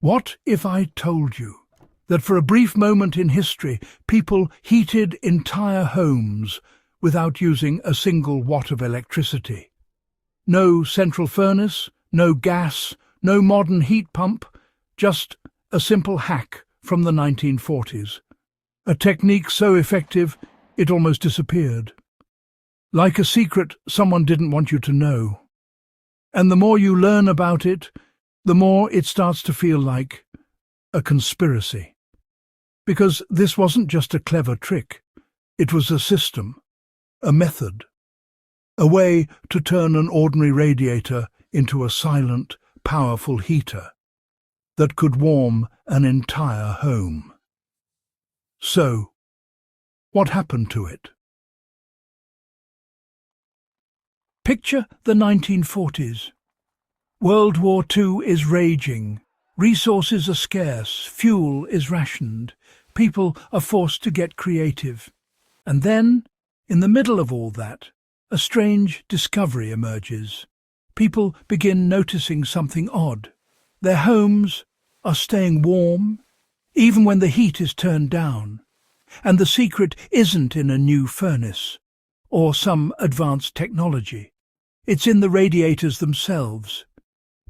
What if I told you that for a brief moment in history, people heated entire homes without using a single watt of electricity? No central furnace, no gas, no modern heat pump, just a simple hack from the 1940s. A technique so effective it almost disappeared. Like a secret someone didn't want you to know. And the more you learn about it, the more it starts to feel like a conspiracy. Because this wasn't just a clever trick, it was a system, a method, a way to turn an ordinary radiator into a silent, powerful heater that could warm an entire home. So, what happened to it? Picture the 1940s. World War II is raging. Resources are scarce, fuel is rationed, people are forced to get creative. And then, in the middle of all that, a strange discovery emerges. People begin noticing something odd. Their homes are staying warm, even when the heat is turned down. And the secret isn't in a new furnace or some advanced technology. It's in the radiators themselves.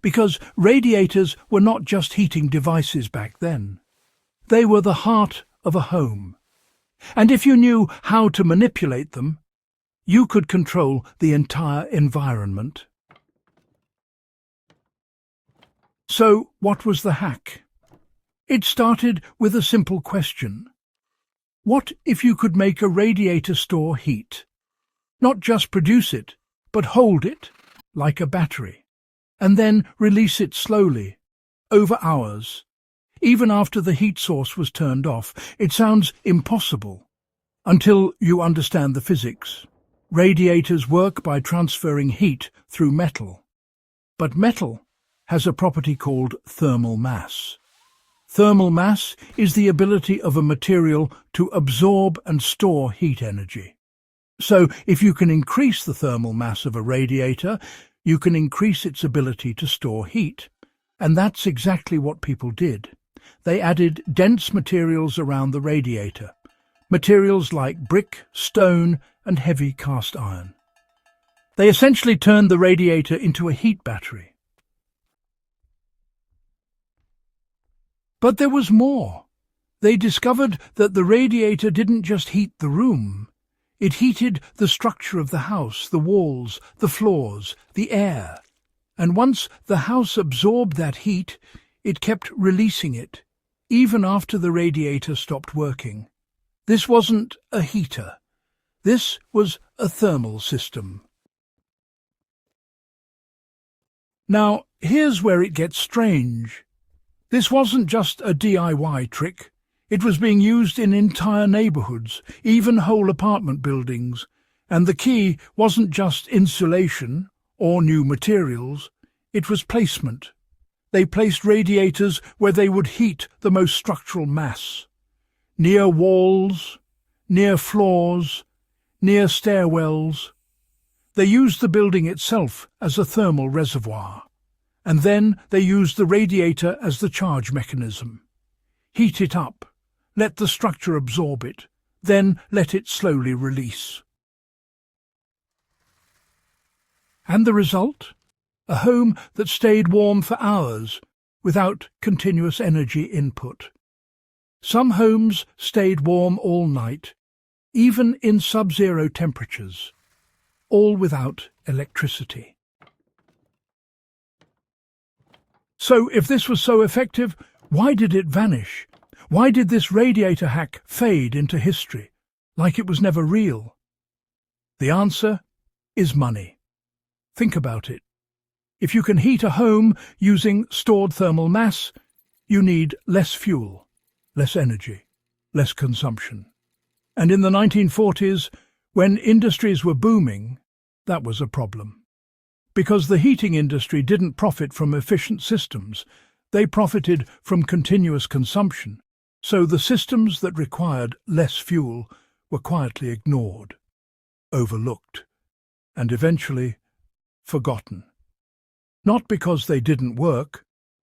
Because radiators were not just heating devices back then. They were the heart of a home. And if you knew how to manipulate them, you could control the entire environment. So, what was the hack? It started with a simple question. What if you could make a radiator store heat? Not just produce it, but hold it, like a battery, and then release it slowly, over hours. Even after the heat source was turned off, it sounds impossible, until you understand the physics. Radiators work by transferring heat through metal. But metal has a property called thermal mass. Thermal mass is the ability of a material to absorb and store heat energy. So, if you can increase the thermal mass of a radiator, you can increase its ability to store heat. And that's exactly what people did. They added dense materials around the radiator. Materials like brick, stone, and heavy cast iron. They essentially turned the radiator into a heat battery. But there was more. They discovered that the radiator didn't just heat the room. It heated the structure of the house, the walls, the floors, the air. And once the house absorbed that heat, it kept releasing it, even after the radiator stopped working. This wasn't a heater. This was a thermal system. Now, here's where it gets strange. This wasn't just a DIY trick. It was being used in entire neighborhoods, even whole apartment buildings. And the key wasn't just insulation or new materials, it was placement. They placed radiators where they would heat the most structural mass. Near walls, near floors, near stairwells. They used the building itself as a thermal reservoir. And then they used the radiator as the charge mechanism. Heat it up, let the structure absorb it, then let it slowly release. And the result? A home that stayed warm for hours without continuous energy input. Some homes stayed warm all night, even in sub-zero temperatures, all without electricity. So, if this was so effective, why did it vanish? Why did this radiator hack fade into history, like it was never real? The answer is money. Think about it. If you can heat a home using stored thermal mass, you need less fuel, less energy, less consumption. And in the 1940s, when industries were booming, that was a problem. Because the heating industry didn't profit from efficient systems, they profited from continuous consumption, so the systems that required less fuel were quietly ignored, overlooked, and eventually forgotten. Not because they didn't work,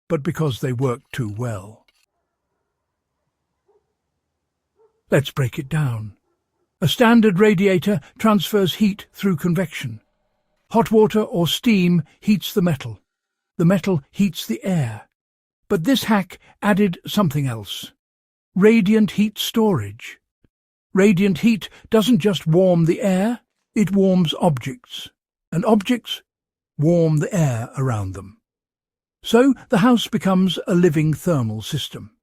but because they worked too well. Let's break it down. A standard radiator transfers heat through convection. Hot water or steam heats the metal. The metal heats the air. But this hack added something else. Radiant heat storage. Radiant heat doesn't just warm the air, it warms objects, and objects warm the air around them. So the house becomes a living thermal system.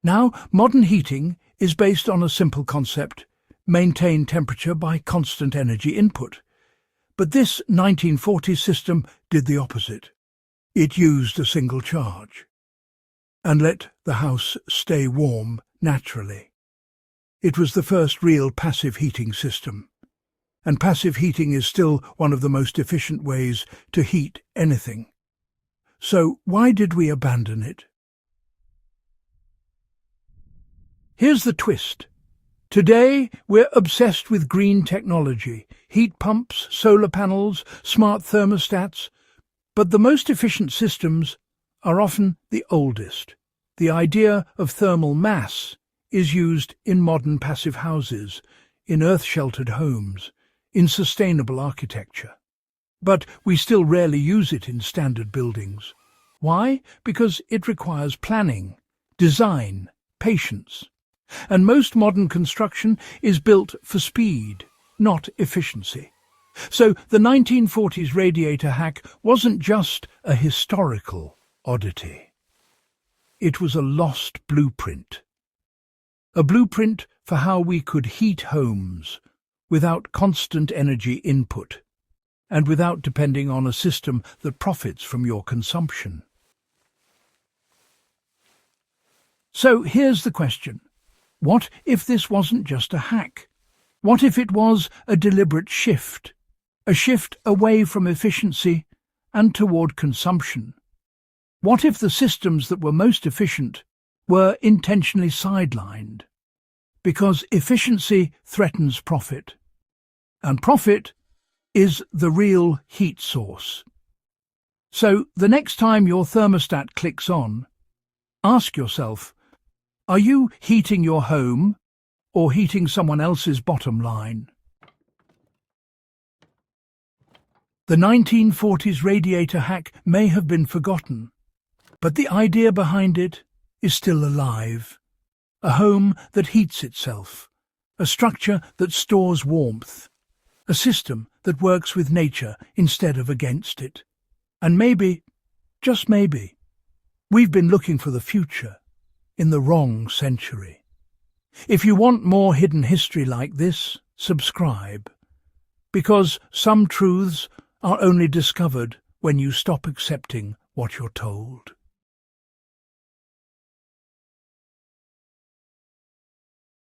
Now, modern heating is based on a simple concept: maintain temperature by constant energy input. But this 1940s system did the opposite. It used a single charge and let the house stay warm naturally. It was the first real passive heating system, and passive heating is still one of the most efficient ways to heat anything. So why did we abandon it? Here's the twist. Today, we're obsessed with green technology, heat pumps, solar panels, smart thermostats, but the most efficient systems are often the oldest. The idea of thermal mass is used in modern passive houses, in earth-sheltered homes, in sustainable architecture. But we still rarely use it in standard buildings. Why? Because it requires planning, design, patience. And most modern construction is built for speed, not efficiency. So the 1940s radiator hack wasn't just a historical oddity. It was a lost blueprint. A blueprint for how we could heat homes without constant energy input and without depending on a system that profits from your consumption. So here's the question. What if this wasn't just a hack? What if it was a deliberate shift? A shift away from efficiency and toward consumption? What if the systems that were most efficient were intentionally sidelined? Because efficiency threatens profit, and profit is the real heat source. So the next time your thermostat clicks on, ask yourself, are you heating your home or heating someone else's bottom line? The 1940s radiator hack may have been forgotten, but the idea behind it is still alive. A home that heats itself, a structure that stores warmth, a system that works with nature instead of against it. And maybe, just maybe, we've been looking for the future in the wrong century. If you want more hidden history like this, subscribe, because some truths are only discovered when you stop accepting what you're told.